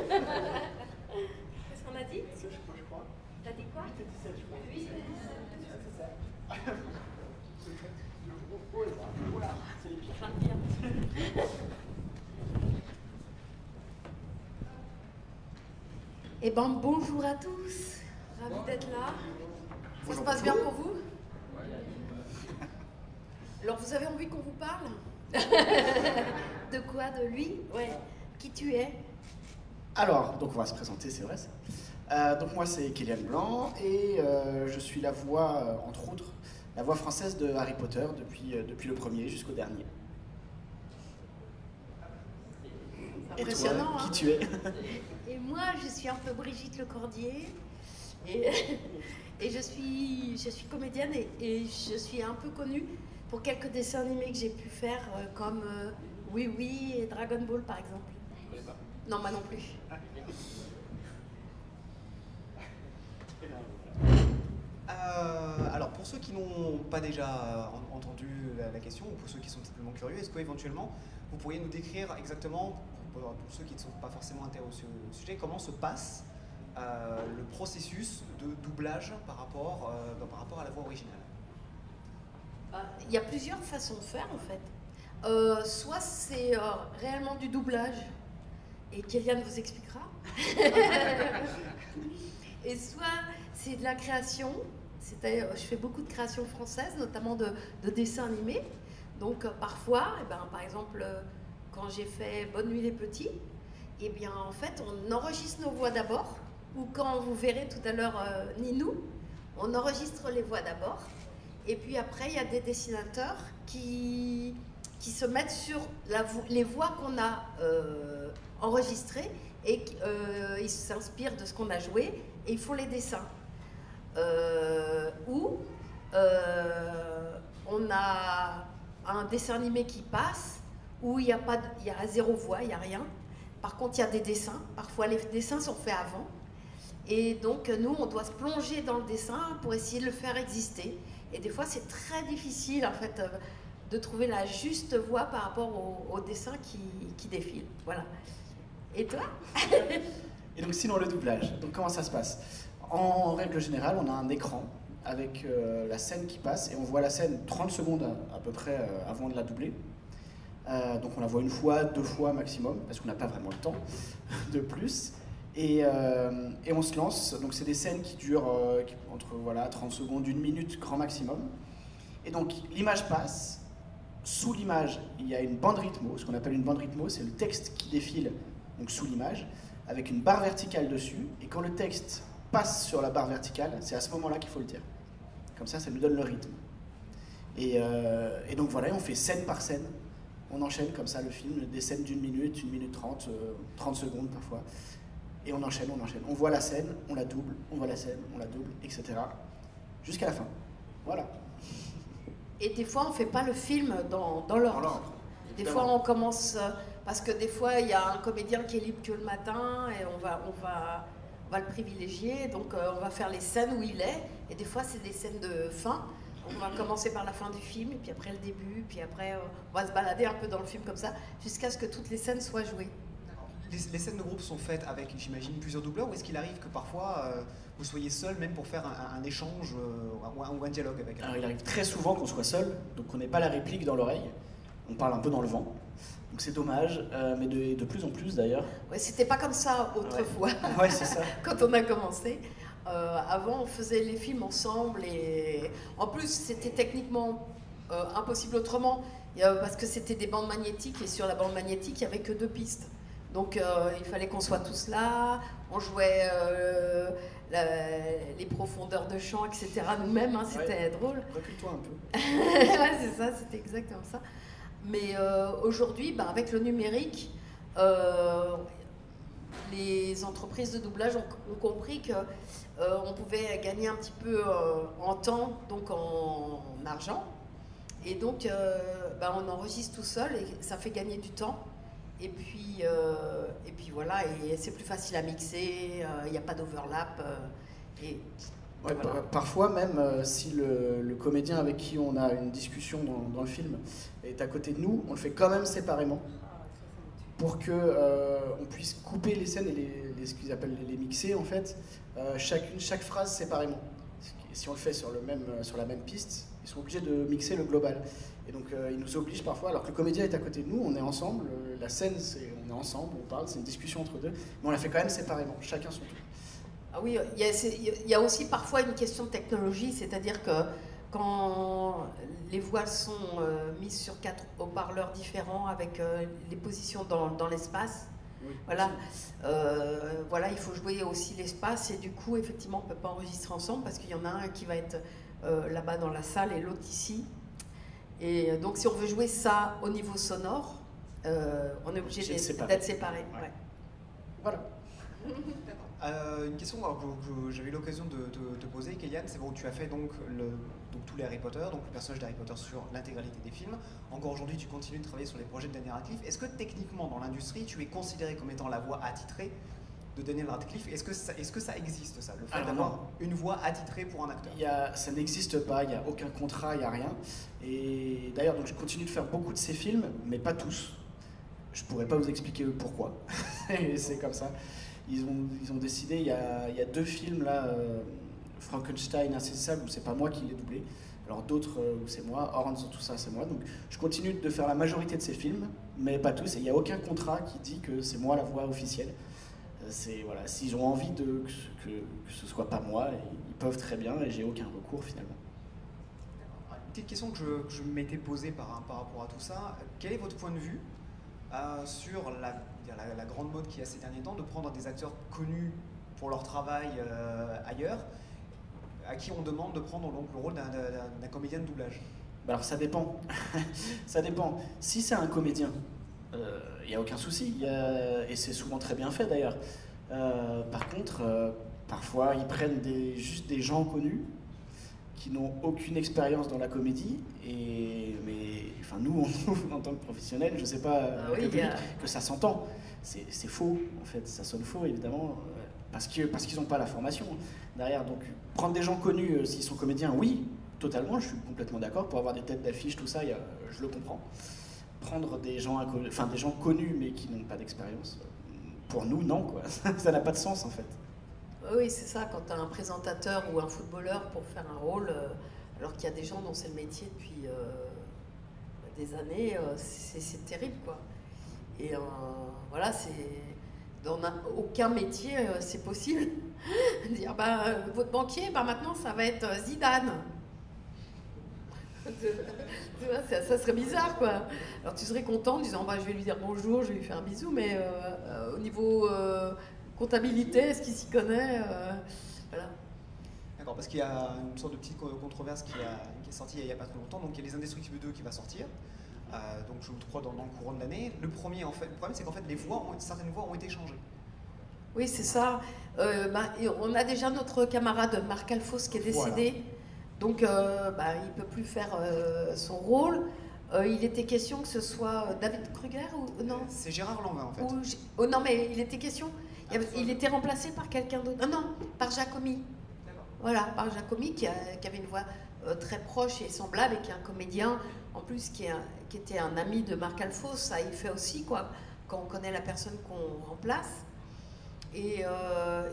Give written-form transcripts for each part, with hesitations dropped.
Qu'est-ce qu'on a dit? Je crois. T'as dit quoi? 8 et 17, je crois. 8 et 17. C'est ça. Oh là, c'est les pires. Eh ben bonjour à tous, ravi d'être là. Ça se passe bien pour vous? Alors vous avez envie qu'on vous parle? De quoi? De lui? Ouais. Qui tu es? Alors, donc on va se présenter, c'est vrai ça. Donc moi c'est Kélian Blanc et je suis la voix, entre autres, la voix française de Harry Potter depuis le premier jusqu'au dernier. Impressionnant, et toi, hein? qui tu es? Et moi je suis un peu Brigitte Lecordier et, et je suis comédienne et je suis un peu connue pour quelques dessins animés que j'ai pu faire comme Oui Oui et Dragon Ball par exemple. Non, moi non plus. Alors pour ceux qui n'ont pas déjà entendu la question, ou pour ceux qui sont simplement curieux, est-ce qu'éventuellement vous pourriez nous décrire exactement, pour ceux qui ne sont pas forcément intéressés au sujet, comment se passe le processus de doublage par rapport à la voix originale? Il y a plusieurs façons de faire en fait. Soit c'est réellement du doublage, et Kélian vous expliquera. Et soit c'est de la création, c'est-à-dire je fais beaucoup de créations françaises, notamment de dessins animés. Donc parfois, par exemple, quand j'ai fait Bonne nuit les petits, et bien en fait on enregistre nos voix d'abord, ou quand vous verrez tout à l'heure Ninou, on enregistre les voix d'abord, et puis après il y a des dessinateurs qui se mettent sur les voix qu'on a enregistrées, et ils s'inspirent de ce qu'on a joué et ils font les dessins. Ou on a un dessin animé qui passe où il y a zéro voix, il n'y a rien. Par contre, il y a des dessins. Parfois, les dessins sont faits avant. Et donc, nous, on doit se plonger dans le dessin pour essayer de le faire exister. Et des fois, c'est très difficile, en fait, de trouver la juste voix par rapport au dessin qui défile. Voilà. Et toi? Et donc sinon le doublage, donc comment ça se passe? En règle générale, on a un écran avec la scène qui passe et on voit la scène 30 secondes à peu près avant de la doubler. Donc on la voit une fois, deux fois maximum, parce qu'on n'a pas vraiment le temps de plus. Et on se lance, donc c'est des scènes qui durent entre 30 secondes, une minute grand maximum. Et donc l'image passe, sous l'image il y a une bande rythmo, ce qu'on appelle une bande rythmo, c'est le texte qui défile donc sous l'image, avec une barre verticale dessus, et quand le texte passe sur la barre verticale, c'est à ce moment-là qu'il faut le dire. Comme ça nous donne le rythme. Et donc voilà, on fait scène par scène, on enchaîne comme ça le film, des scènes d'une minute, 1 minute 30, 30 secondes parfois, et on enchaîne. On voit la scène, on la double, on voit la scène, on la double, etc. Jusqu'à la fin. Voilà. Et des fois, on ne fait pas le film dans l'ordre. Des fois, on commence... parce que des fois, il y a un comédien qui est libre que le matin et on va le privilégier. Donc, on va faire les scènes où il est. Et des fois, c'est des scènes de fin. On va commencer par la fin du film, et puis après le début, puis après, on va se balader un peu dans le film comme ça, jusqu'à ce que toutes les scènes soient jouées. Les scènes de groupe sont faites avec, j'imagine, plusieurs doubleurs, ou est-ce qu'il arrive que parfois vous soyez seul, même pour faire un échange ou un dialogue avec un... Alors il arrive très souvent qu'on soit seul, donc on n'ait pas la réplique dans l'oreille, on parle un peu dans le vent. Donc c'est dommage, mais de plus en plus d'ailleurs. Ouais, c'était pas comme ça autrefois, ouais, c'est ça. Quand on a commencé. Avant, on faisait les films ensemble, et en plus, c'était techniquement impossible autrement, parce que c'était des bandes magnétiques, et sur la bande magnétique, il n'y avait que 2 pistes. Donc il fallait qu'on soit tous là, on jouait les profondeurs de champ, etc. nous-mêmes, hein, c'était drôle. Recule-toi un peu. Ouais, c'est ça, c'était exactement ça. Mais aujourd'hui, avec le numérique, les entreprises de doublage ont compris qu'on pouvait gagner un petit peu en temps, donc en argent. Et donc, on enregistre tout seul et ça fait gagner du temps. Et puis voilà, et c'est plus facile à mixer, il n'y a pas d'overlap. Ouais, voilà. Parfois même, si le comédien avec qui on a une discussion dans le film est à côté de nous, on le fait quand même séparément. pour que on puisse couper les scènes et ce qu'ils appellent les mixer en fait, chaque phrase séparément. Si on le fait sur la même piste, ils sont obligés de mixer le global. Et donc ils nous obligent parfois, alors que le comédien est à côté de nous, on est ensemble, la scène on est ensemble, on parle, c'est une discussion entre deux, mais on la fait quand même séparément, chacun son tour. Ah oui, il y a aussi parfois une question de technologie, c'est-à-dire que quand les voix sont mises sur 4 haut-parleurs différents avec les positions dans l'espace, oui. Voilà, il faut jouer aussi l'espace et du coup, effectivement, on ne peut pas enregistrer ensemble parce qu'il y en a un qui va être là-bas dans la salle et l'autre ici. Et donc, si on veut jouer ça au niveau sonore, on est obligé d'être séparés. Ouais. Ouais. Voilà. Une question que j'avais eu l'occasion de te poser, Kéliane, c'est bon, tu as fait donc tous les Harry Potter, donc le personnage d'Harry Potter sur l'intégralité des films. Encore aujourd'hui, tu continues de travailler sur les projets de Daniel Radcliffe. Est-ce que techniquement, dans l'industrie, tu es considéré comme étant la voix attitrée de Daniel Radcliffe? Est-ce que ça existe, ça, le fait d'avoir une voix attitrée pour un acteur? Ça n'existe pas, il n'y a aucun contrat, il n'y a rien. Et d'ailleurs, donc, je continue de faire beaucoup de ces films, mais pas tous. Je ne pourrais pas vous expliquer pourquoi. C'est comme ça. Ils ont décidé, il y a 2 films là, Frankenstein, Insaisissable, où c'est pas moi qui l'ai doublé. Alors d'autres où c'est moi, Orange, tout ça c'est moi. Donc je continue de faire la majorité de ces films, mais pas tous. Et il n'y a aucun contrat qui dit que c'est moi la voix officielle. Voilà, s'ils ont envie que ce soit pas moi, ils peuvent très bien et j'ai aucun recours finalement. Une petite question que je m'étais posée par rapport à tout ça. Quel est votre point de vue sur la grande mode qu'il y a ces derniers temps de prendre des acteurs connus pour leur travail ailleurs, à qui on demande de prendre donc le rôle d'un comédien de doublage? Alors ça dépend. Ça dépend. Si c'est un comédien, il n'y a aucun souci, et c'est souvent très bien fait d'ailleurs. Par contre, parfois ils prennent juste des gens connus qui n'ont aucune expérience dans la comédie, mais enfin, nous, en tant que professionnels, je ne sais pas que ça s'entend. C'est faux, en fait, ça sonne faux, évidemment, parce qu'ils n'ont pas la formation derrière. Donc, prendre des gens connus, s'ils sont comédiens, oui, totalement, je suis complètement d'accord. Pour avoir des têtes d'affiche, tout ça, je le comprends. Prendre des gens connus, mais qui n'ont pas d'expérience, pour nous, non, quoi. Ça n'a pas de sens, en fait. Oui, c'est ça, quand tu as un présentateur ou un footballeur pour faire un rôle, alors qu'il y a des gens dont c'est le métier depuis des années, c'est terrible, quoi. Et voilà, dans aucun métier, c'est possible. Dire, votre banquier, maintenant, ça va être Zidane. Ça serait bizarre, quoi. Alors tu serais content en disant, je vais lui dire bonjour, je vais lui faire un bisou, mais au niveau... comptabilité, est-ce qu'il s'y connaît voilà. D'accord, parce qu'il y a une sorte de petite controverse qui est sortie il n'y a pas très longtemps. Donc il y a Les Indestructibles 2 qui va sortir, donc je crois dans le courant de l'année. Le problème c'est qu'en fait certaines voix ont été changées. Oui, c'est ça. On a déjà notre camarade Marc Alphos qui est décédé, voilà. Donc il ne peut plus faire son rôle. Il était question que ce soit David Kruger ou non? C'est Gérard Lanvin en fait. Non, mais il était question. Il était remplacé par quelqu'un d'autre. Non, par Giacomi. Voilà, par Giacomi qui avait une voix très proche et semblable et qui est un comédien, en plus qui était un ami de Marc Alphos. Ça, il fait aussi, quoi, quand on connaît la personne qu'on remplace. Et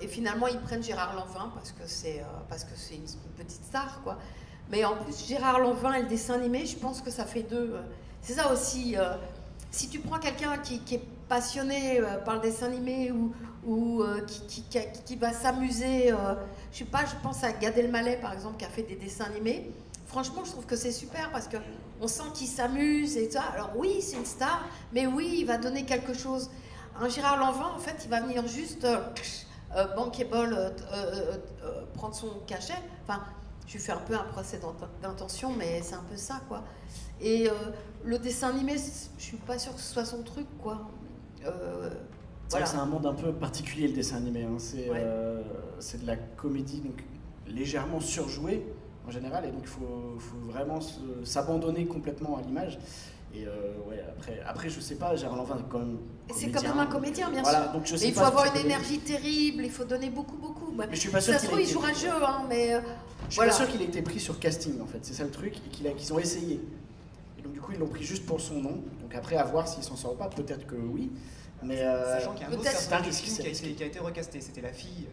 finalement, ils prennent Gérard Lanvin parce que c'est une petite star, quoi. Mais en plus, Gérard Lanvin et le dessin animé, je pense que ça fait 2. C'est ça aussi. Si tu prends quelqu'un qui est passionné par le dessin animé ou qui va s'amuser, je sais pas, je pense à Gad Elmaleh par exemple qui a fait des dessins animés. Franchement, je trouve que c'est super parce que on sent qu'il s'amuse et ça. Alors oui, c'est une star, mais oui, il va donner quelque chose. Un Gérard Lanvin, en fait, il va venir juste bankable, prendre son cachet. Enfin, je lui fais un peu un procès d'intention, mais c'est un peu ça, quoi. Et le dessin animé, je suis pas sûre que ce soit son truc, quoi. C'est vrai que c'est un monde un peu particulier, le dessin animé. Hein. C'est de la comédie donc, légèrement surjouée en général, et donc il faut vraiment s'abandonner complètement à l'image. Et après, je sais pas, Gérard Lanvin est quand même comédien. C'est quand même un comédien, bien voilà, sûr. Donc je sais mais il faut avoir une énergie terrible, il faut donner beaucoup. Mais je suis pas sûr ça se trouve, il jouera le jeu, hein, mais... Je suis pas sûr qu'il ait été pris sur casting, en fait. C'est ça le truc, et qu'ils ont essayé. Et Et donc du coup, ils l'ont pris juste pour son nom. Donc après, à voir s'il s'en sort pas, peut-être que oui. Mais Sachant qu'il y a un autre c'est un personnage risque. qui a été recasté, c'était la fille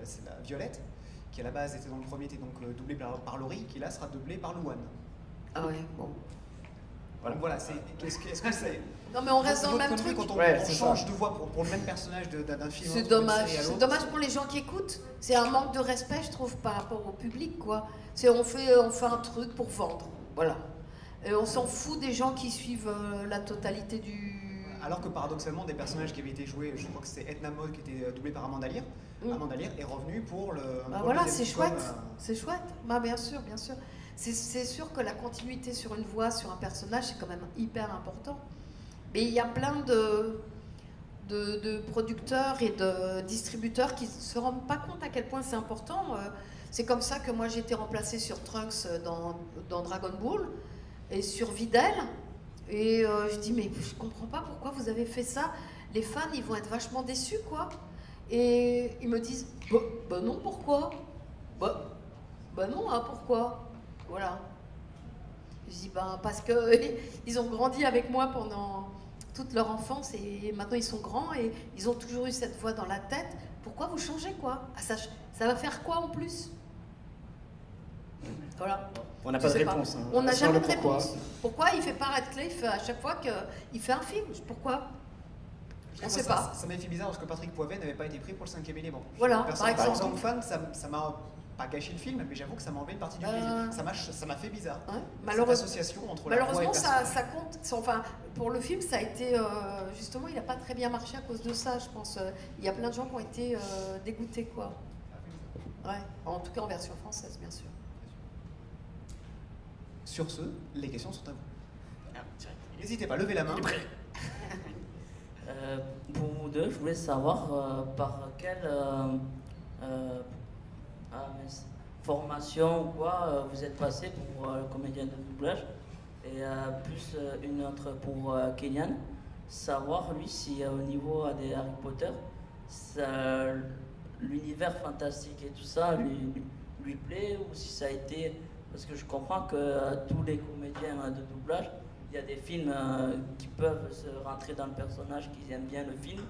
c'est la Violette, qui à la base était dans le premier, était donc doublée par Laurie, qui là sera doublée par Louane. Ah ouais, bon. Voilà, voilà est-ce que c'est... Non mais on reste dans le même truc. Quand on, Ouais, on c'est change ça. de voix pour le même personnage d'un film, C'est dommage. C'est dommage pour les gens qui écoutent. C'est un manque de respect, je trouve, par rapport au public, quoi. C'est on fait un truc pour vendre, voilà. Et on s'en fout des gens qui suivent la totalité du. Alors que paradoxalement, des personnages qui avaient été joués, je crois que c'était Edna Mode qui était doublée par Amanda Lear. Amanda Lear est revenue pour le. Bah voilà, c'est chouette. C'est chouette. Bah bien sûr, bien sûr. C'est sûr que la continuité sur une voix, sur un personnage, c'est quand même hyper important. Mais il y a plein de producteurs et de distributeurs qui ne se rendent pas compte à quel point c'est important. C'est comme ça que moi j'ai été remplacée sur Trunks dans Dragon Ball et sur Videl. Et je dis, mais je comprends pas pourquoi vous avez fait ça. Les fans, ils vont être vachement déçus, quoi. Et ils me disent, bah non, pourquoi bah non, hein, pourquoi? Voilà. Je dis, ben parce que ils ont grandi avec moi pendant toute leur enfance et maintenant ils sont grands et ils ont toujours eu cette voix dans la tête. Pourquoi vous changez, quoi? Ah, ça va faire quoi en plus? Voilà. On n'a pas de réponse. On n'a Sur jamais le de réponse. Pourquoi il fait pas Radcliffe à chaque fois qu'il fait un film? Pourquoi? On ne sait pas. Ça m'a fait bizarre parce que Patrick Poivet n'avait pas été pris pour le 5e élément. Voilà, par exemple. Fan, ça m'a pas gâché le film, mais j'avoue que ça m'a enlevé une partie du plaisir. Ça m'a fait bizarre. Ouais. Cette association entre la voix et le personnage. ça compte. Enfin, pour le film, ça a été justement, il n'a pas très bien marché à cause de ça, je pense. Il y a plein de gens qui ont été dégoûtés, quoi. Ouais. En tout cas, en version française, bien sûr. Sur ce, les questions sont à vous. N'hésitez pas, levez la main. Pour vous deux, je voulais savoir par quelle formation ou quoi vous êtes passé pour comédien de doublage et plus une autre pour Kylian. Savoir lui si au niveau des Harry Potter, l'univers fantastique et tout ça lui plaît ou si ça a été... Parce que je comprends que tous les comédiens de doublage, il y a des films qui peuvent se rentrer dans le personnage, qui aiment bien le film,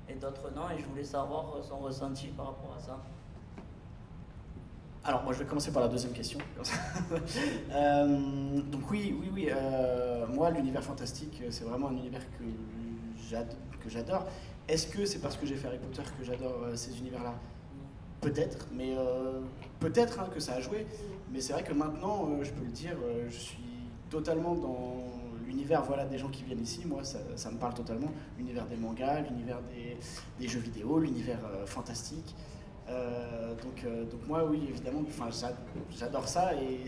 et d'autres non, et je voulais savoir son ressenti par rapport à ça. Alors, moi, je vais commencer par la deuxième question. Donc oui, moi, l'univers fantastique, c'est vraiment un univers que j'adore. Est-ce que c'est parce que j'ai fait Harry Potter que j'adore ces univers-là? Peut-être, mais peut-être que ça a joué. Mais c'est vrai que maintenant, je peux le dire, je suis totalement dans l'univers des gens qui viennent ici. Moi, ça me parle totalement. L'univers des mangas, l'univers des jeux vidéo, l'univers fantastique. Donc moi, oui, évidemment, j'adore ça et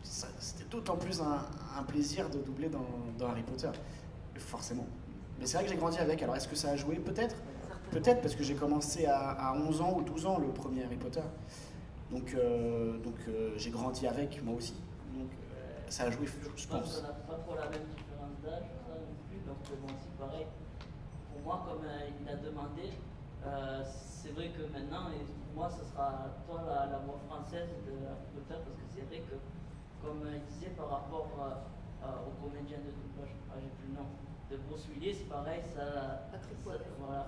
c'était d'autant plus un plaisir de doubler dans Harry Potter, forcément. Mais c'est vrai que j'ai grandi avec. Alors, est-ce que ça a joué? Peut-être. Peut-être parce que j'ai commencé à 11 ans ou 12 ans le premier Harry Potter. Donc j'ai grandi avec, moi aussi. Donc ça a joué, je pense. On n'a pas trop la même différence d'âge, ça non plus, donc bon, c'est pareil. Pour moi, comme il a demandé, c'est vrai que maintenant, et pour moi, ce sera toi la voix française de Harry Potter, parce que c'est vrai que, comme il disait par rapport aux comédiens de doublage, j'ai plus le nom, de Bruce Willis, pareil, ça voilà,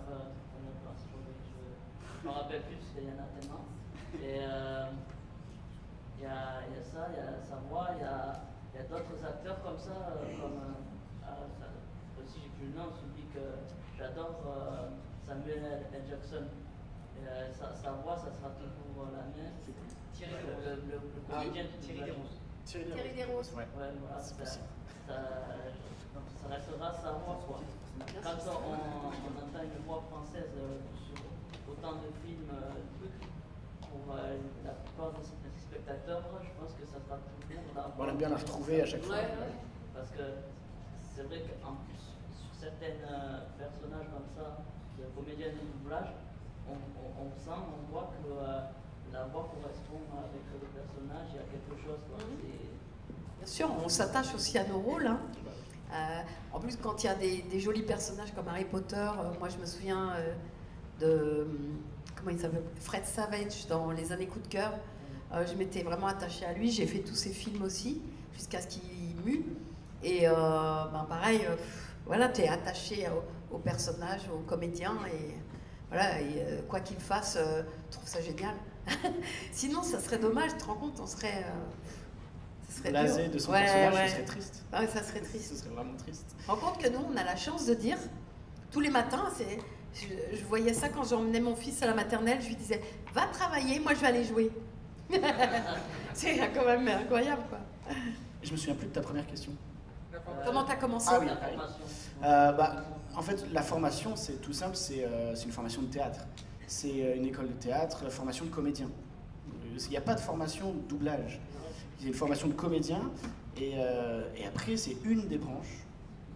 je me rappelle plus parce qu'il y en a tellement. Et il y a ça, il y a sa voix, il y a d'autres acteurs comme ça, aussi j'ai plus le nom, celui que j'adore, Samuel L. Jackson. Et, sa voix, ça sera toujours la même. Thierry, le comédien Thierry Desroses. Thierry Desroses. Ouais, voilà, c'est possible. Ça restera sa voix, quoi. Quand on entend une voix française sur autant de films, pour la plupart des spectateurs, je pense que ça sera toujours la voix. On aime bien la retrouver à chaque fois. Ouais. Parce que c'est vrai qu'en plus, sur certains personnages comme ça, de comédiens de doublage, on sent, on voit que la voix correspond avec le personnage, il y a quelque chose. Bien sûr, on s'attache aussi à nos rôles. Hein. En plus, quand il y a des jolis personnages comme Harry Potter, moi je me souviens de comment il s'appelle, Fred Savage dans Les Années Coup de cœur. Je m'étais vraiment attachée à lui. J'ai fait tous ses films aussi, jusqu'à ce qu'il mue. Et ben pareil, voilà, tu es attaché au personnage, au comédien, et voilà, quoi qu'il fasse, je trouve ça génial. Sinon, ça serait dommage, tu te rends compte, on serait... ça serait blasé dur. de son Ouais, personnage, ouais. ce serait triste. Ah ouais, ça serait triste. Ce serait vraiment triste. Tu te rends compte que nous, on a la chance de dire, tous les matins, je voyais ça quand j'emmenais mon fils à la maternelle, je lui disais, va travailler, moi je vais aller jouer. C'est quand même incroyable, quoi. Et je me souviens plus de ta première question. Comment tu as commencé? Ah oui, La pareil. formation. En fait, la formation, c'est tout simple, c'est une formation de théâtre. C'est une école de théâtre, la formation de comédien. Il n'y a pas de formation de doublage. Il y a une formation de comédien, et après, c'est une des branches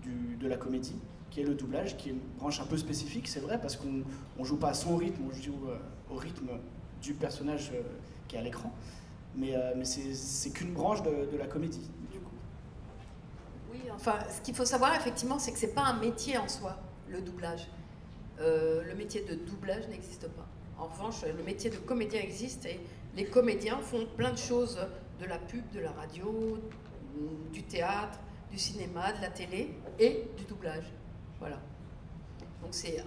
de la comédie, qui est le doublage, qui est une branche un peu spécifique, c'est vrai, parce qu'on ne joue pas à son rythme, on joue au rythme du personnage qui est à l'écran. Mais c'est qu'une branche de la comédie, du coup. Oui, enfin, ce qu'il faut savoir, effectivement, c'est que c'est pas un métier en soi, le doublage. Le métier de doublage n'existe pas. En revanche, le métier de comédien existe, et les comédiens font plein de choses, de la pub, de la radio, du théâtre, du cinéma, de la télé et du doublage. Voilà. Donc c'est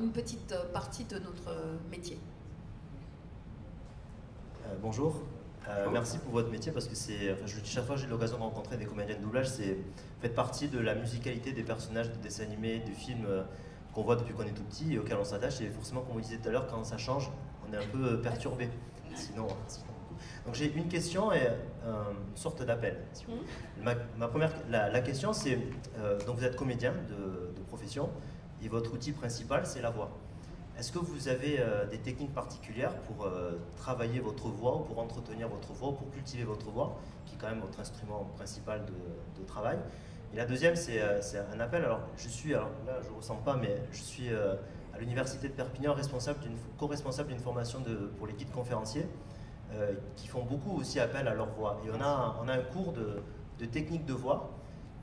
une petite partie de notre métier. Bonjour. Merci pour votre métier, parce que je le dis chaque fois que j'ai l'occasion de rencontrer des comédiens de doublage, faites partie de la musicalité des personnages de dessins animés, de films qu'on voit depuis qu'on est tout petit et auxquels on s'attache. Et forcément, comme vous disiez tout à l'heure, quand ça change, on est un peu perturbé. Sinon. Donc j'ai une question et une sorte d'appel. La question, c'est donc vous êtes comédien de profession et votre outil principal, c'est la voix. Est-ce que vous avez des techniques particulières pour travailler votre voix, ou pour entretenir votre voix, ou pour cultiver votre voix, qui est quand même votre instrument principal de travail? Et la deuxième, c'est un appel. Alors là, je ne ressens pas, mais je suis à l'université de Perpignan co-responsable d'une formation pour les guides conférenciers, qui font beaucoup aussi appel à leur voix. Et on a un cours de technique de voix,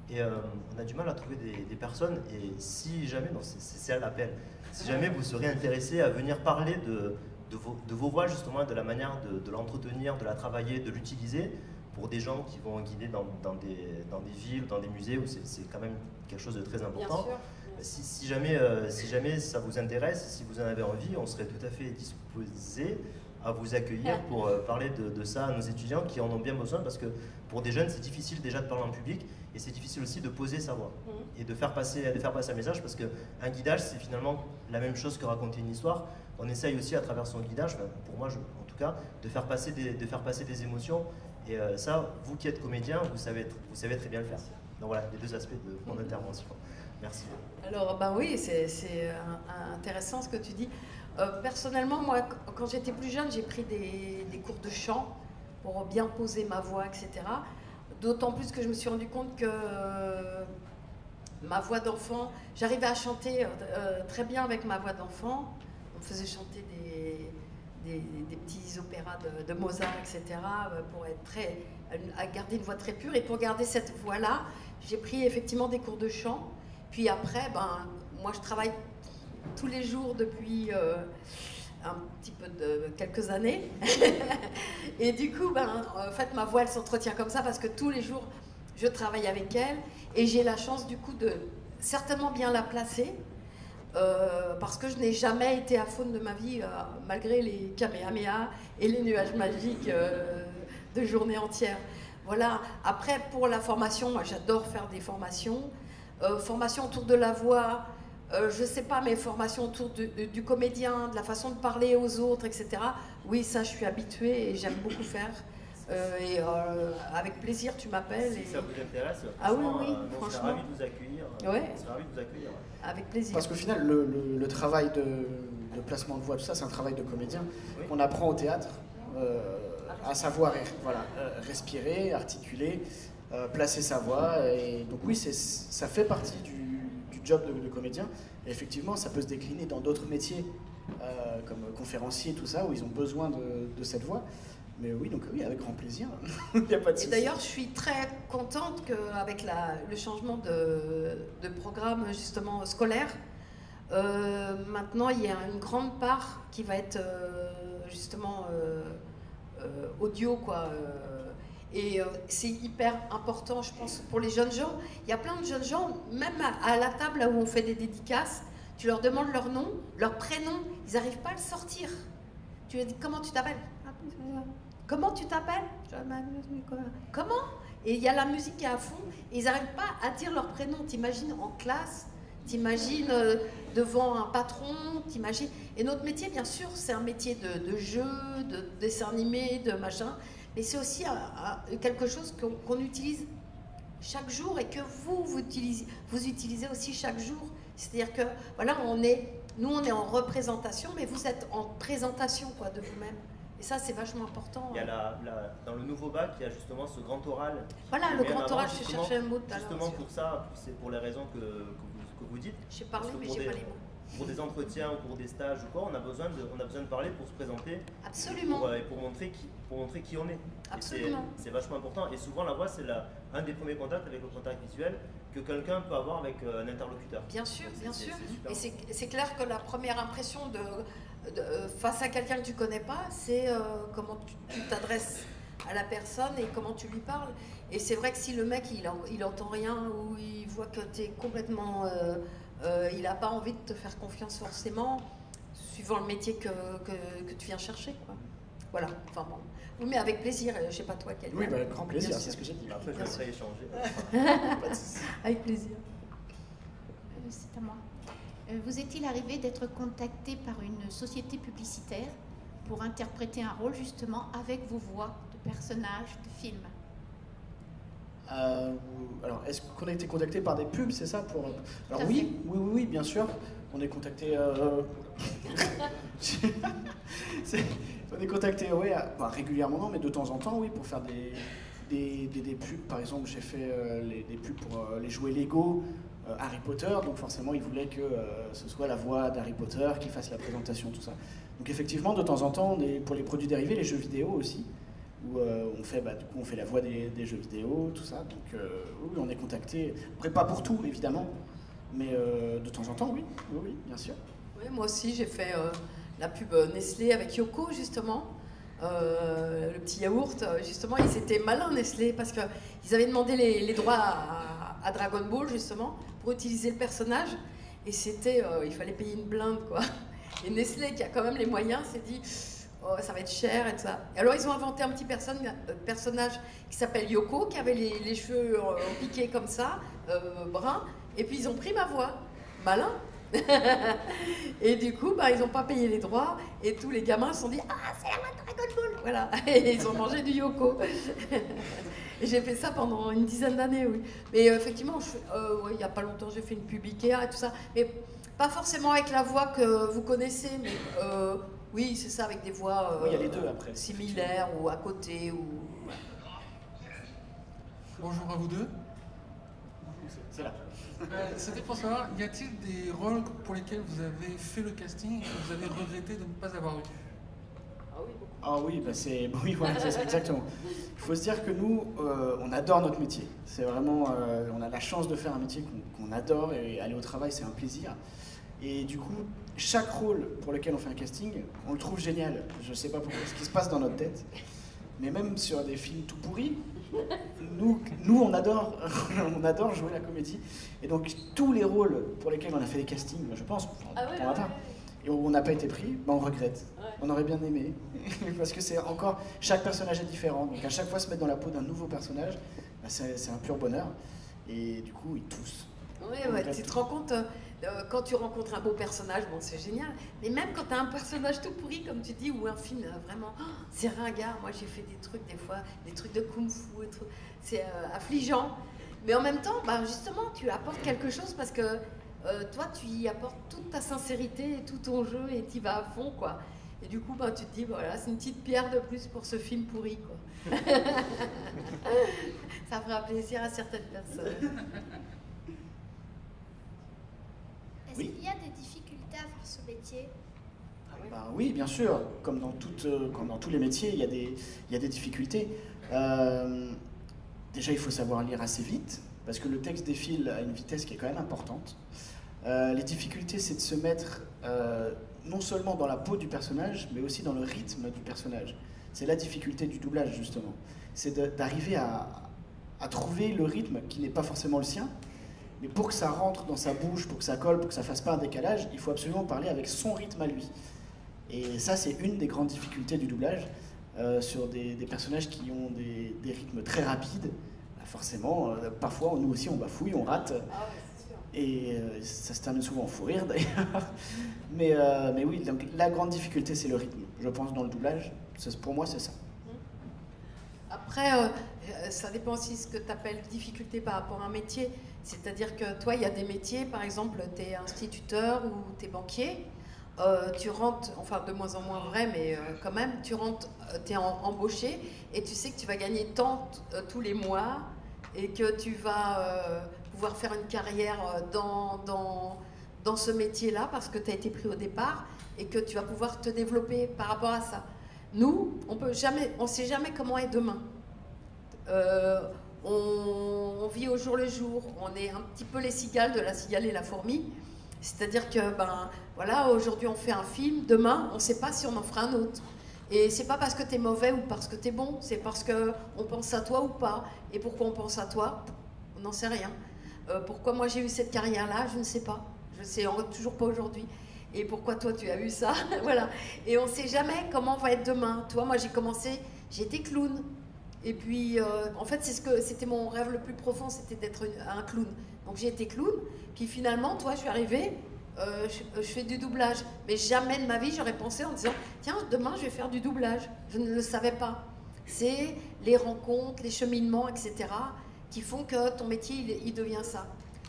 et on a du mal à trouver des personnes. Et si jamais, non, c'est ça l'appel, si jamais vous serez intéressé à venir parler de vos voix, justement, de la manière de l'entretenir, de la travailler, de l'utiliser pour des gens qui vont guider dans des villes, dans des musées, où c'est quand même quelque chose de très important. Bien sûr. Si jamais ça vous intéresse, si vous en avez envie, on serait tout à fait disposé à vous accueillir pour parler de ça à nos étudiants qui en ont bien besoin, parce que pour des jeunes, c'est difficile déjà de parler en public, et c'est difficile aussi de poser sa voix et de faire passer un message, parce qu'un guidage, c'est finalement la même chose que raconter une histoire. On essaye aussi à travers son guidage, pour moi en tout cas, de faire passer des émotions, et ça, vous qui êtes comédien, vous savez très bien le faire. Donc voilà, les deux aspects de mon intervention. Merci. Alors, ben oui, c'est intéressant ce que tu dis. Personnellement, moi, quand j'étais plus jeune, j'ai pris des cours de chant pour bien poser ma voix, etc. D'autant plus que je me suis rendu compte que ma voix d'enfant, j'arrivais à chanter très bien avec ma voix d'enfant. On faisait chanter des petits opéras de Mozart, etc. pour à garder une voix très pure. Et pour garder cette voix-là, j'ai pris effectivement des cours de chant. Puis après, moi je travaille tous les jours depuis un petit peu de quelques années. Et du coup, en fait, ma voix, elle s'entretient comme ça, parce que tous les jours, je travaille avec elle. Et j'ai la chance, du coup, de certainement bien la placer. Parce que je n'ai jamais été à faune de ma vie, malgré les kamehameha et les nuages magiques de journée entière. Voilà. Après, pour la formation, moi, j'adore faire des formations. Formation autour de la voix, je sais pas, mais formation autour du comédien, de la façon de parler aux autres, etc. Oui, ça, je suis habituée et j'aime beaucoup faire. Et avec plaisir, tu m'appelles. Si ça vous intéresse, ah oui, on franchement. serait ravis de vous accueillir. Ouais. On serait ravis de vous accueillir. Avec plaisir. Parce qu'au final, le travail de placement de voix, tout ça, c'est un travail de comédien Oui. qu'on apprend au théâtre, à savoir respirer, articuler, placer sa voix. Et donc oui, ça fait partie du job de comédien. Et effectivement, ça peut se décliner dans d'autres métiers, comme conférencier, tout ça, où ils ont besoin de cette voix. Mais oui, donc oui, avec grand plaisir. Il n'y a pas de Et souci. d'ailleurs, je suis très contente qu'avec le changement de programme justement scolaire, maintenant il y a une grande part qui va être justement audio, quoi. Et c'est hyper important, je pense, pour les jeunes gens. Il y a plein de jeunes gens, même à la table là où on fait des dédicaces, tu leur demandes leur nom, leur prénom, ils n'arrivent pas à le sortir. Tu leur dis comment tu t'appelles? Comment tu t'appelles? Comment? Et il y a la musique qui est à fond, et ils n'arrivent pas à dire leur prénom. T'imagines en classe, t'imagines devant un patron, t'imagines. Et notre métier, bien sûr, c'est un métier de jeu, de dessin animé, de machin, mais c'est aussi quelque chose qu'on utilise chaque jour et que vous utilisez aussi chaque jour. C'est-à-dire que, voilà, nous on est en représentation, mais vous êtes en présentation quoi, de vous-même. Et ça, c'est vachement important. Il y a dans le nouveau bac, il y a justement ce grand oral. Voilà, le grand oral, je cherchais un mot tout à l'heure. Justement pour ça, c'est pour les raisons que vous dites. J'ai parlé, mais j'ai pas les mots. Pour des entretiens ou pour des stages ou quoi, on a besoin de parler pour se présenter. Absolument. Pour montrer qui on est. Absolument. C'est vachement important. Et souvent, la voix, c'est un des premiers contacts avec le contact visuel que quelqu'un peut avoir avec un interlocuteur. Bien sûr, bien sûr. Et c'est clair que la première impression face à quelqu'un que tu connais pas, c'est comment tu t'adresses à la personne et comment tu lui parles. Et c'est vrai que si le mec il entend rien ou il voit que tu es complètement il n'a pas envie de te faire confiance forcément, suivant le métier que tu viens chercher, quoi. Voilà, enfin bon. Oui, mais avec plaisir, je sais pas toi quel. Oui, avec grand plaisir, c'est ce que j'ai dit. Après, je laisserai échanger. Avec plaisir. C'est à moi. Vous est-il arrivé d'être contacté par une société publicitaire pour interpréter un rôle justement avec vos voix de personnages de films? Alors, est-ce qu'on a été contacté par des pubs, c'est ça pour... Alors oui, bien sûr. On est contacté... on est contacté, oui, régulièrement non, mais de temps en temps, oui, pour faire des pubs. Par exemple, j'ai fait des pubs pour les jouets Lego Harry Potter, donc forcément, ils voulaient que ce soit la voix d'Harry Potter qui fasse la présentation, tout ça. Donc effectivement, de temps en temps, pour les produits dérivés, les jeux vidéo aussi, où on fait la voix des jeux vidéo, tout ça. Donc oui, on est contacté. Après, pas pour tout, évidemment, mais de temps en temps, oui, bien sûr. Oui, moi aussi, j'ai fait la pub Nestlé avec Yoko, justement. Le petit yaourt, justement, ils étaient malins, Nestlé, parce qu'ils avaient demandé les droits à Dragon Ball, justement, pour utiliser le personnage. Et il fallait payer une blinde, quoi. Et Nestlé, qui a quand même les moyens, s'est dit... Oh, ça va être cher et tout ça. Et alors ils ont inventé un petit personnage qui s'appelle Yoko, qui avait les cheveux piqués comme ça, bruns, et puis ils ont pris ma voix. Malin. Et du coup, ils n'ont pas payé les droits, et tous les gamins se sont dit « Ah, c'est la voix de Dragon Ball !» Voilà, et ils ont mangé du Yoko. Et j'ai fait ça pendant une dizaine d'années, oui. Mais effectivement, il n'y a pas longtemps, j'ai fait une pub Ikea et tout ça, mais pas forcément avec la voix que vous connaissez, mais... oui, c'est ça, avec des voix il y a les deux, après, similaires ou à côté. Bonjour à vous deux. C'est là. C'était pour savoir, y a-t-il des rôles pour lesquels vous avez fait le casting et que vous avez regretté de ne pas avoir eu? Ah oui, c'est ça, exactement. Il faut se dire que nous, on adore notre métier. C'est vraiment, on a la chance de faire un métier qu'on adore, et aller au travail, c'est un plaisir. Et du coup, chaque rôle pour lequel on fait un casting, on le trouve génial. Je ne sais pas pourquoi, ce qui se passe dans notre tête. Mais même sur des films tout pourris, nous on adore jouer la comédie. Et donc, tous les rôles pour lesquels on a fait des castings, je pense, et où on n'a pas été pris, on regrette. Ouais. On aurait bien aimé. Parce que chaque personnage est différent. Donc, à chaque fois, se mettre dans la peau d'un nouveau personnage, c'est un pur bonheur. Et du coup, ils tous. Oui, tu te rends compte, quand tu rencontres un beau personnage, bon, c'est génial. Mais même quand tu as un personnage tout pourri, comme tu dis, ou un film vraiment, c'est ringard. Moi, j'ai fait des trucs, des fois, des trucs de kung-fu et tout. C'est affligeant. Mais en même temps, justement, tu apportes quelque chose parce que toi, tu y apportes toute ta sincérité et tout ton jeu et tu y vas à fond, quoi. Et du coup, tu te dis, voilà, c'est une petite pierre de plus pour ce film pourri, quoi. Ça fera plaisir à certaines personnes. Est-ce qu'il y a des difficultés à faire ce métier? Oui, bien sûr. Comme dans tous les métiers, il y a des difficultés. Déjà, il faut savoir lire assez vite, parce que le texte défile à une vitesse qui est quand même importante. Les difficultés, c'est de se mettre non seulement dans la peau du personnage, mais aussi dans le rythme du personnage. C'est la difficulté du doublage, justement. C'est d'arriver à trouver le rythme qui n'est pas forcément le sien, mais pour que ça rentre dans sa bouche, pour que ça colle, pour que ça fasse pas un décalage, il faut absolument parler avec son rythme à lui. Et ça, c'est une des grandes difficultés du doublage. Sur des personnages qui ont des rythmes très rapides, forcément, parfois, nous aussi, on bafouille, on rate. Et ça se termine souvent en fou rire, d'ailleurs. Mais oui, donc, la grande difficulté, c'est le rythme, je pense, dans le doublage. Pour moi, c'est ça. Après, ça dépend aussi de ce que tu appelles difficulté par rapport à un métier. C'est-à-dire que toi, il y a des métiers, par exemple, tu es instituteur ou tu es banquier. Tu rentres, enfin de moins en moins vrai, mais quand même, tu rentres, tu es embauché et tu sais que tu vas gagner tant tous les mois et que tu vas pouvoir faire une carrière dans ce métier-là parce que tu as été pris au départ et que tu vas pouvoir te développer par rapport à ça. Nous, on ne sait jamais comment est demain. On vit au jour le jour, on est un petit peu les cigales de la cigale et la fourmi. C'est-à-dire que, voilà, aujourd'hui on fait un film, demain on ne sait pas si on en fera un autre. Et c'est pas parce que tu es mauvais ou parce que tu es bon, c'est parce qu'on pense à toi ou pas. Et pourquoi on pense à toi? On n'en sait rien. Pourquoi moi j'ai eu cette carrière-là? Je ne sais pas. Je ne sais toujours pas aujourd'hui. Et pourquoi toi tu as eu ça? Voilà. Et on ne sait jamais comment va être demain. Toi, moi j'ai commencé, j'étais clown. Et puis, en fait, c'était mon rêve le plus profond, c'était d'être un clown. Donc j'ai été clown, puis finalement, toi, je suis arrivée, je fais du doublage. Mais jamais de ma vie, j'aurais pensé en disant, tiens, demain, je vais faire du doublage. Je ne le savais pas. C'est les rencontres, les cheminements, etc., qui font que ton métier, il devient ça.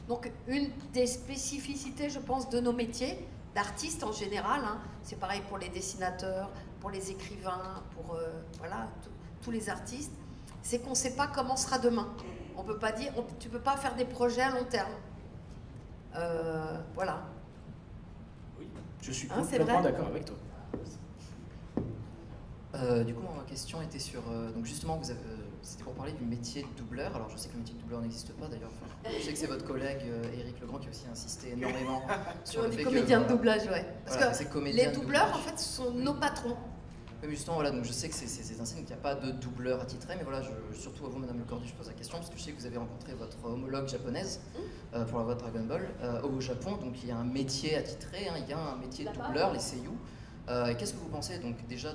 Donc, une des spécificités, je pense, de nos métiers, d'artistes en général, hein, c'est pareil pour les dessinateurs, pour les écrivains, pour voilà, tous les artistes, c'est qu'on ne sait pas comment sera demain. On peut pas dire, tu ne peux pas faire des projets à long terme. Voilà. Oui, je suis complètement d'accord avec toi. Du coup, ma question était sur... donc justement, c'était pour parler du métier de doubleur. Alors, je sais que le métier de doubleur n'existe pas, d'ailleurs. Enfin, je sais que c'est votre collègue Éric Legrand qui a aussi insisté énormément sur le fait que... comédiens de doublage, ouais. Parce voilà, que les doubleurs, en fait, ce sont nos patrons. Mais justement, voilà, donc je sais que c'est un signe qu'il n'y a pas de doubleur attitré, mais voilà, surtout à vous, Madame Le Cordu, je pose la question, parce que je sais que vous avez rencontré votre homologue japonaise pour la voix de Dragon Ball au Japon, donc il y a un métier attitré, hein, il y a un métier de doubleur, les seiyuu. Qu'est-ce que vous pensez donc déjà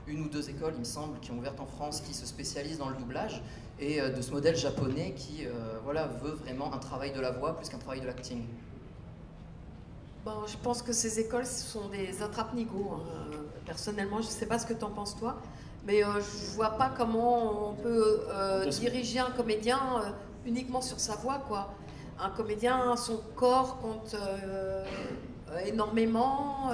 d'une ou deux écoles, il me semble, qui ont ouvert en France, qui se spécialisent dans le doublage, et de ce modèle japonais qui voilà, veut vraiment un travail de la voix plus qu'un travail de l'acting? Bon, je pense que ces écoles sont des attrape-nigo. Hein. Personnellement, je ne sais pas ce que tu en penses toi, mais je ne vois pas comment on peut diriger un comédien uniquement sur sa voix, quoi. Un comédien, son corps compte énormément,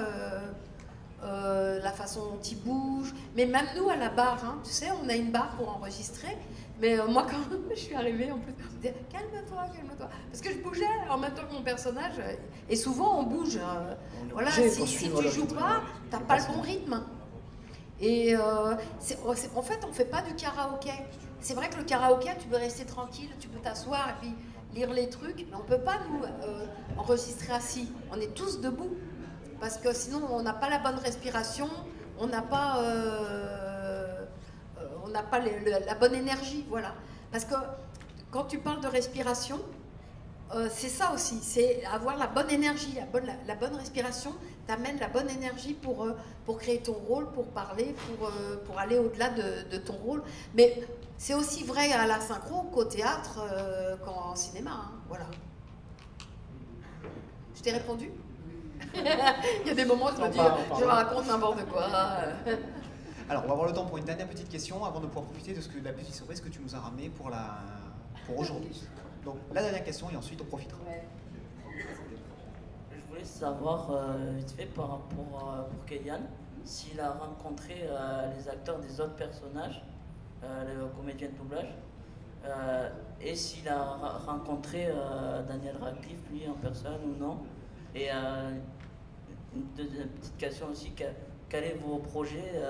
la façon dont il bouge, mais même nous à la barre, hein, tu sais, on a une barre pour enregistrer, mais moi quand je suis arrivée en plus, je me disais, calme-toi, parce que je bougeais en même temps que mon personnage, et souvent on bouge, voilà, si tu joues pas, t'as pas le bon rythme. Et en fait, on fait pas du karaoké. C'est vrai que le karaoké, tu peux rester tranquille, tu peux t'asseoir et puis lire les trucs, mais on peut pas nous enregistrer assis, on est tous debout. Parce que sinon, on n'a pas la bonne respiration, on n'a pas, la bonne énergie, voilà. Parce que quand tu parles de respiration, c'est ça aussi, c'est avoir la bonne énergie, la bonne respiration t'amène la bonne énergie pour créer ton rôle, pour parler, pour aller au-delà de ton rôle. Mais c'est aussi vrai à la synchro qu'au théâtre, qu'en cinéma, hein, voilà. Je t'ai répondu? Il y a des moments où je me dis, je raconte n'importe quoi. Alors, on va avoir le temps pour une dernière petite question avant de pouvoir profiter de la petite surprise que tu nous as ramenée pour aujourd'hui. Donc, la dernière question et ensuite on profitera. Ouais. Je voulais savoir, vite fait, par rapport pour Kélian, s'il a rencontré les acteurs des autres personnages, les comédiens de doublage, et s'il a rencontré Daniel Radcliffe, lui, en personne ou non. Et une petite question aussi, quels sont vos projets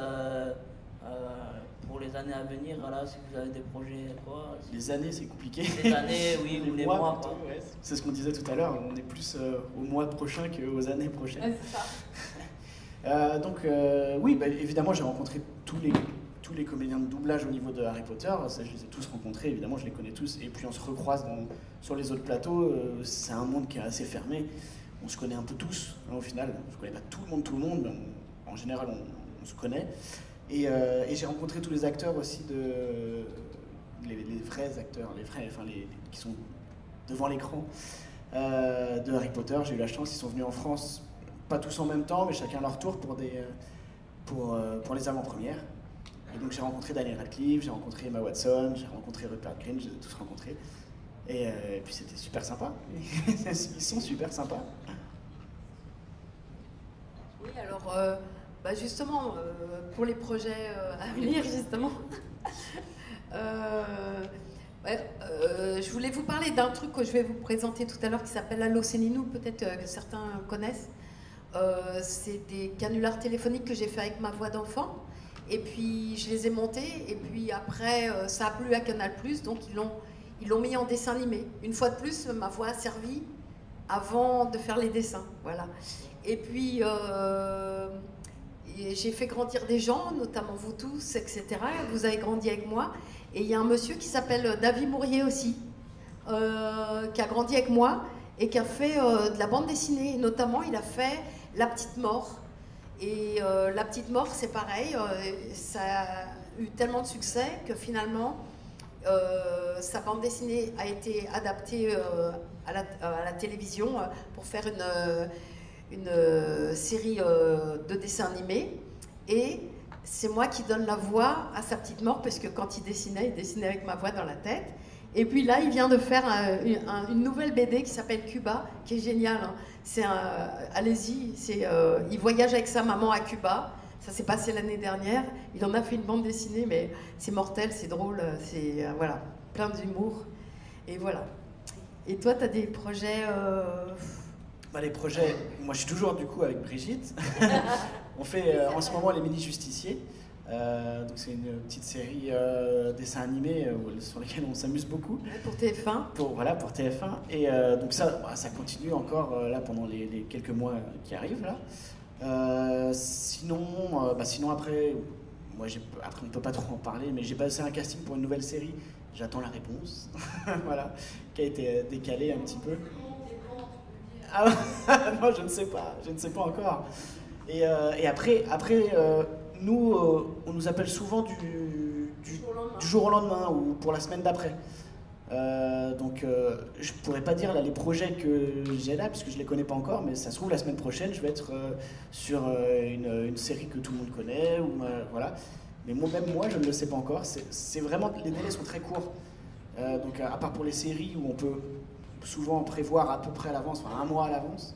pour les années à venir, voilà, si vous avez des projets, quoi. Les années, c'est compliqué. Les années, oui, ou les mois. Plutôt, ouais. C'est ce qu'on disait tout à l'heure, on est plus au mois prochain qu'aux années prochaines. Ouais, c'est ça. Oui, évidemment, j'ai rencontré tous tous les comédiens de doublage au niveau de Harry Potter, ça, je les ai tous rencontrés, évidemment, je les connais tous. Et puis on se recroise sur les autres plateaux. C'est un monde qui est assez fermé. On se connaît un peu tous, hein, au final. Je ne connais pas tout le monde, mais en général, on se connaît. Et j'ai rencontré tous les acteurs aussi, les vrais acteurs, qui sont devant l'écran de Harry Potter. J'ai eu la chance, ils sont venus en France, pas tous en même temps, mais chacun à leur tour pour les avant-premières. Et donc j'ai rencontré Daniel Radcliffe, j'ai rencontré Emma Watson, j'ai rencontré Rupert Grint, je les ai tous rencontrés. Et puis c'était super sympa. Ils sont super sympas. Oui, alors justement, pour les projets à venir, justement, je voulais vous parler d'un truc que je vais vous présenter tout à l'heure qui s'appelle Allô, c'est Ninou, peut-être que certains connaissent. C'est des canulars téléphoniques que j'ai fait avec ma voix d'enfant. Et puis je les ai montés, et puis après ça a plu à Canal+, donc ils l'ont mis en dessin animé. Une fois de plus, ma voix a servi avant de faire les dessins, voilà. Et puis j'ai fait grandir des gens, notamment vous tous, etc. Vous avez grandi avec moi. Et il y a un monsieur qui s'appelle David Mourier aussi, qui a grandi avec moi et qui a fait de la bande dessinée. Notamment, il a fait La Petite Mort. Et La Petite Mort, c'est pareil, ça a eu tellement de succès que finalement, sa bande dessinée a été adaptée à la télévision pour faire une série de dessins animés. Et c'est moi qui donne la voix à sa petite mort, parce que quand il dessinait avec ma voix dans la tête. Et puis là, il vient de faire une nouvelle BD qui s'appelle Cuba, qui est géniale. Hein. Allez-y, il voyage avec sa maman à Cuba. Ça s'est passé l'année dernière. Il en a fait une bande dessinée, mais c'est mortel, c'est drôle, c'est voilà, plein d'humour. Et voilà. Et toi, tu as des projets Les projets, moi je suis toujours du coup avec Brigitte. On fait en ce moment les Mini-Justiciers. Donc c'est une petite série dessin animé sur lesquels on s'amuse beaucoup. Pour TF1. Pour TF1. Et donc ça continue encore là pendant les quelques mois qui arrivent là. Sinon après, après on ne peut pas trop en parler, mais j'ai passé un casting pour une nouvelle série. J'attends la réponse. Voilà, qui a été décalée un petit peu. Ah non, je ne sais pas encore. Et après nous, on nous appelle souvent du jour au lendemain ou pour la semaine d'après. Donc je pourrais pas dire là les projets que j'ai là, puisque je les connais pas encore, mais ça se trouve la semaine prochaine je vais être sur une série que tout le monde connaît, voilà. Mais moi je ne le sais pas encore. C'est vraiment, les délais sont très courts. Donc à part pour les séries où on peut souvent prévoir à peu près à l'avance, enfin un mois à l'avance.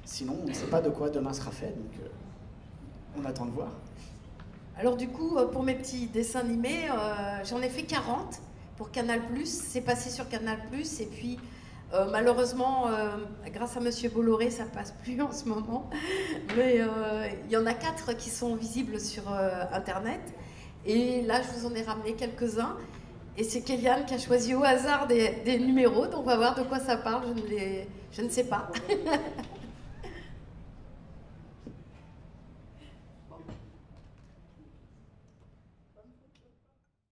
Sinon, on ne sait pas de quoi demain sera fait, donc on attend de voir. Alors du coup, pour mes petits dessins animés, j'en ai fait 40 pour Canal+. C'est passé sur Canal+, et puis malheureusement, grâce à Monsieur Bolloré, ça passe plus en ce moment. Mais il y en a 4 qui sont visibles sur Internet. Et là, je vous en ai ramené quelques-uns. Et c'est Kéliane qui a choisi au hasard des numéros, donc on va voir de quoi ça parle, je ne sais pas.